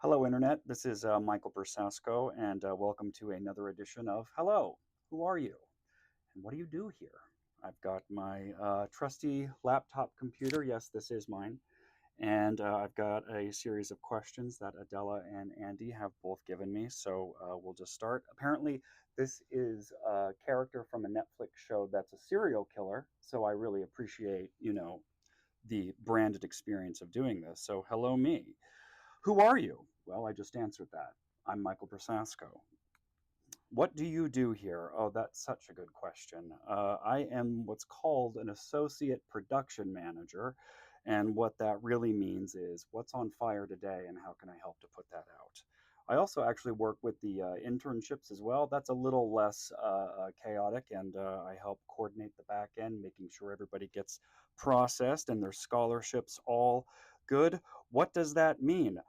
Hello, Internet. This is Michael Brusasco, and welcome to another edition of Hello, Who Are You? And what do you do here? I've got my trusty laptop computer. Yes, this is mine. And I've got a series of questions that Adela and Andy have both given me. So we'll just start. Apparently, this is a character from a Netflix show that's a serial killer. So I really appreciate, the branded experience of doing this. So, hello, me. Who are you? Well, I just answered that. I'm Michael Brusasco. What do you do here? Oh, that's such a good question. I am what's called an associate production manager. And what that really means is what's on fire today and how can I help to put that out? I also actually work with the internships as well. That's a little less chaotic, and I help coordinate the back end, making sure everybody gets processed and their scholarships all good. What does that mean?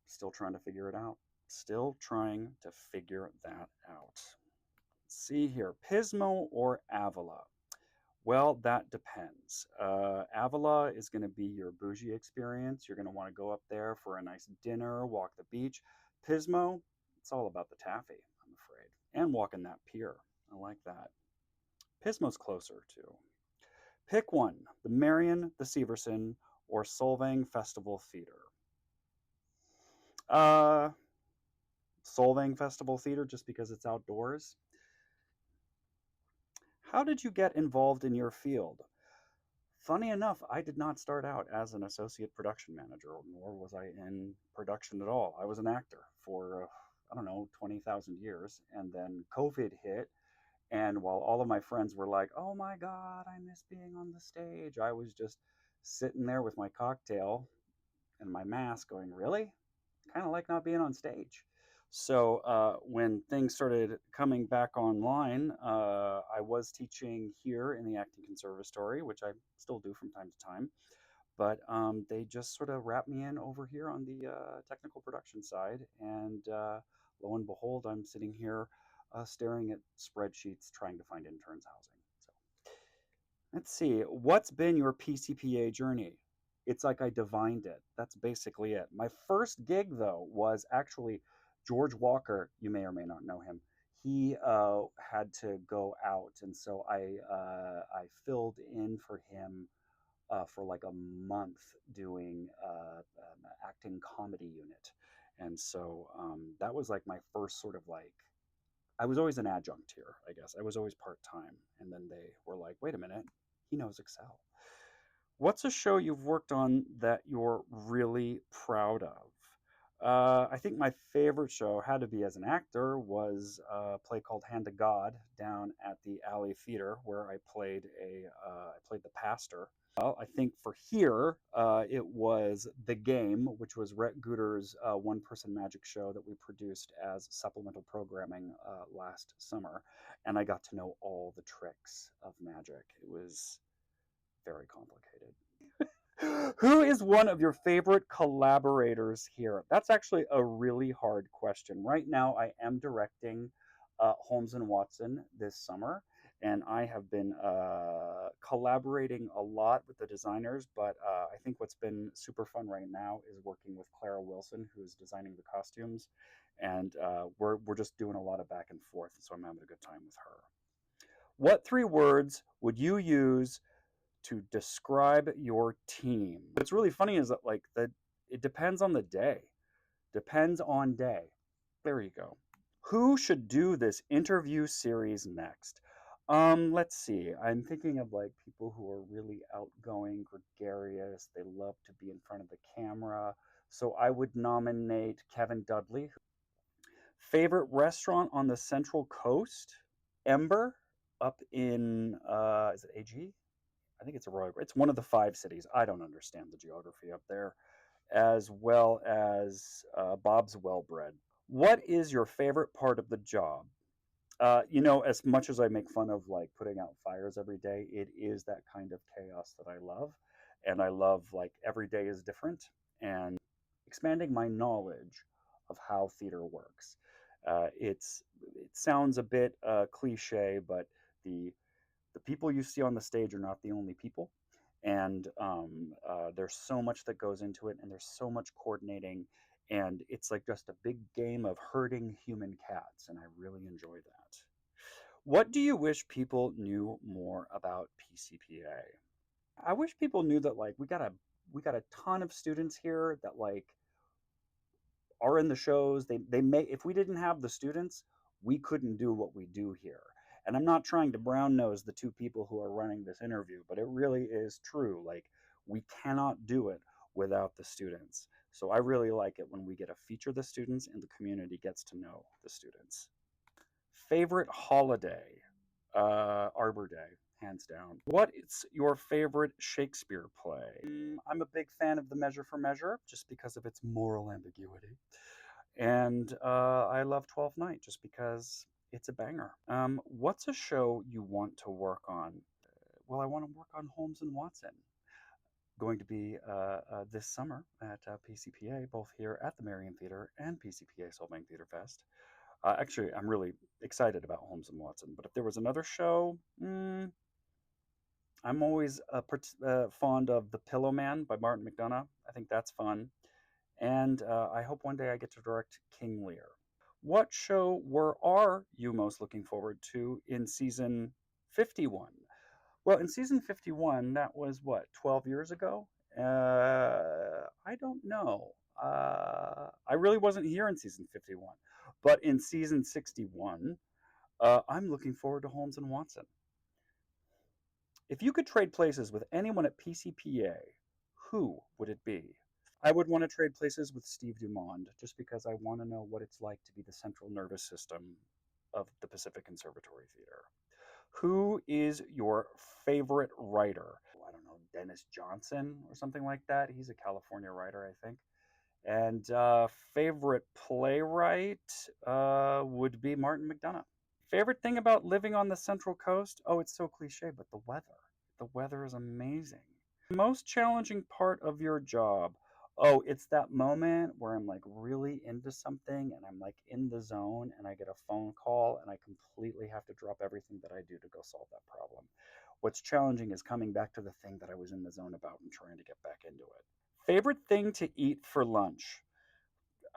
Still trying to figure it out. Still trying to figure that out. Let's see here, Pismo or Avila? Well, that depends. Avila is going to be your bougie experience. You're going to want to go up there for a nice dinner, walk the beach. Pismo, it's all about the taffy, I'm afraid, and walking that pier. I like that. Pismo's closer too. Pick one: the Marion, the Severson, or Solvang Festival Theater. Uh, Solvang Festival Theater, just because it's outdoors. How did you get involved in your field? Funny enough, I did not start out as an associate production manager, nor was I in production at all. I was an actor for, I don't know, 20,000 years. And then COVID hit. And while all of my friends were like, oh my God, I miss being on the stage, I was just sitting there with my cocktail and my mask going, really? Kind of like not being on stage. So when things started coming back online, I was teaching here in the acting conservatory, which I still do from time to time. But they just sort of wrapped me in over here on the technical production side. And lo and behold, I'm sitting here staring at spreadsheets trying to find interns housing. So let's see, what's been your PCPA journey? It's like I divined it. That's basically it. My first gig, though, was actually George Walker. You may or may not know him. He had to go out, and so I filled in for him for like a month doing an acting comedy unit, and so that was like my first sort of like I was always an adjunct here, I guess. I was always part time. And then they were like, wait a minute, he knows Excel. What's a show you've worked on that you're really proud of? I think my favorite show had to be as an actor was a play called Hand of God down at the Alley Theater, where I played the pastor. Well, I think for here, it was The Game, which was Rhett Gooder's one-person magic show that we produced as supplemental programming last summer, and I got to know all the tricks of magic. It was very complicated. Who is one of your favorite collaborators here? That's actually a really hard question. Right now, I am directing Holmes and Watson this summer, and I have been collaborating a lot with the designers. But I think what's been super fun right now is working with Clara Wilson, who's designing the costumes, and we're just doing a lot of back and forth. So I'm having a good time with her. What three words would you use to describe your team? What's really funny is that it depends on the day. Depends on day. There you go. Who should do this interview series next? Let's see. I'm thinking of like people who are really outgoing, gregarious. They love to be in front of the camera. So I would nominate Kevin Dudley. Favorite restaurant on the Central Coast? Ember up in is it AG? I think it's Arroyo. It's one of the five cities. I don't understand the geography up there, as well as Bob's Well Bread. What is your favorite part of the job? As much as I make fun of like putting out fires every day, it is that kind of chaos that I love. And I love like every day is different and expanding my knowledge of how theater works. It sounds a bit cliche, but the the people you see on the stage are not the only people. And there's so much that goes into it, and there's so much coordinating. And it's like just a big game of herding human cats, and I really enjoy that. What do you wish people knew more about PCPA? I wish people knew that like we got a ton of students here that like are in the shows. They may, if we didn't have the students, we couldn't do what we do here. And I'm not trying to brown nose the two people who are running this interview, but it really is true. Like we cannot do it without the students. So I really like it when we get to feature the students and the community gets to know the students. Favorite holiday? Arbor Day, hands down. What is your favorite Shakespeare play? I'm a big fan of The Measure for Measure, just because of its moral ambiguity. And I love Twelfth Night, just because it's a banger. What's a show you want to work on? Well, I want to work on Holmes and Watson. Going to be this summer at PCPA, both here at the Marion Theater and PCPA Solvang Theater Fest. Actually, I'm really excited about Holmes and Watson. But if there was another show, I'm always fond of The Pillow Man by Martin McDonagh. I think that's fun. And I hope one day I get to direct King Lear. What show are you most looking forward to in season 51? Well, in season 51, that was what, 12 years ago? I don't know. I really wasn't here in season 51. But in season 61, I'm looking forward to Holmes and Watson. If you could trade places with anyone at PCPA, who would it be? I would want to trade places with Steve Dumond just because I want to know what it's like to be the central nervous system of the Pacific Conservatory Theater. Who is your favorite writer? I don't know, Dennis Johnson or something like that. He's a California writer, I think. And favorite playwright would be Martin McDonagh. Favorite thing about living on the Central Coast? Oh, it's so cliche, but the weather. The weather is amazing. Most challenging part of your job? Oh, it's that moment where I'm like really into something and I'm like in the zone and I get a phone call and I completely have to drop everything that I do to go solve that problem. What's challenging is coming back to the thing that I was in the zone about and trying to get back into it. Favorite thing to eat for lunch?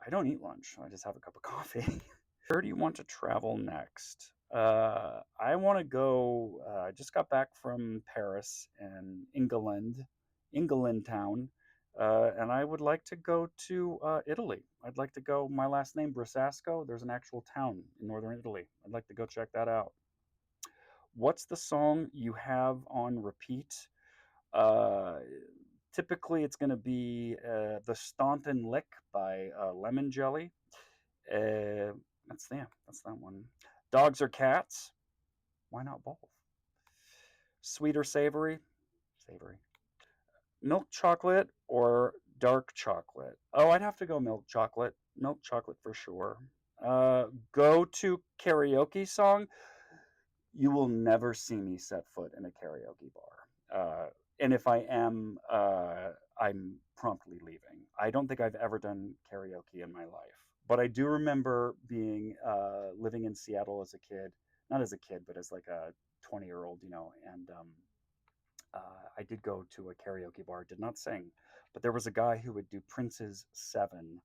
I don't eat lunch. I just have a cup of coffee. Where do you want to travel next? I want to go. I just got back from Paris and England town, and I would like to go to Italy. I'd like to go. My last name Brusasco. There's an actual town in northern Italy. I'd like to go check that out. What's the song you have on repeat? Uh, Typically, it's going to be "The Staunton Lick" by Lemon Jelly. Uh, that's that one. Dogs or cats? Why not both? Sweet or savory? Savory. Milk chocolate or dark chocolate? Oh, I'd have to go milk chocolate. Milk chocolate for sure. Go to karaoke song. You will never see me set foot in a karaoke bar. And if I am, I'm promptly leaving. I don't think I've ever done karaoke in my life, but I do remember being living in Seattle as a kid, not as a kid, but as like a 20-year-old, and I did go to a karaoke bar, did not sing, but there was a guy who would do Prince's Seven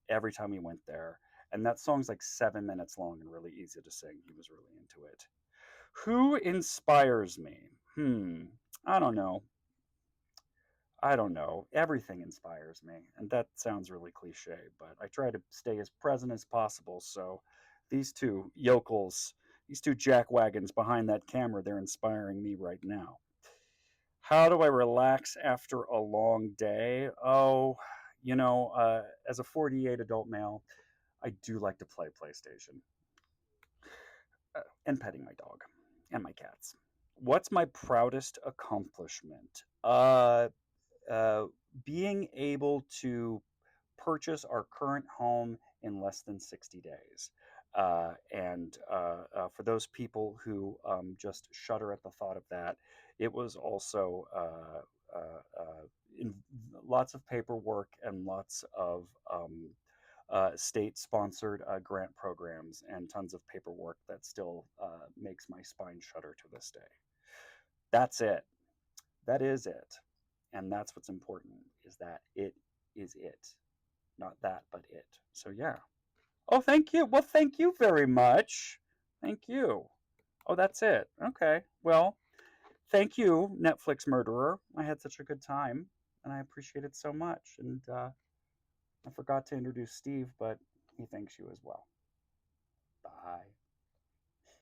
every time he went there. And that song's like 7 minutes long and really easy to sing. He was really into it. Who inspires me? I don't know. I don't know. Everything inspires me. And that sounds really cliche, but I try to stay as present as possible. So these two yokels, these two jackwagons behind that camera, they're inspiring me right now. How do I relax after a long day? Oh, as a 48 adult male, I do like to play PlayStation and petting my dog and my cats. What's my proudest accomplishment? Uh, Being able to purchase our current home in less than 60 days. And for those people who just shudder at the thought of that, it was also in lots of paperwork and lots of state sponsored grant programs and tons of paperwork that still makes my spine shudder to this day. That's it. That is it. And that's what's important, is that it is it. Not that, but it. So yeah. Oh, thank you. Well, thank you very much. Thank you. Oh, that's it. Okay. Well, thank you, Netflix murderer. I had such a good time, and I appreciate it so much. And I forgot to introduce Steve, but he thanks you as well. Bye.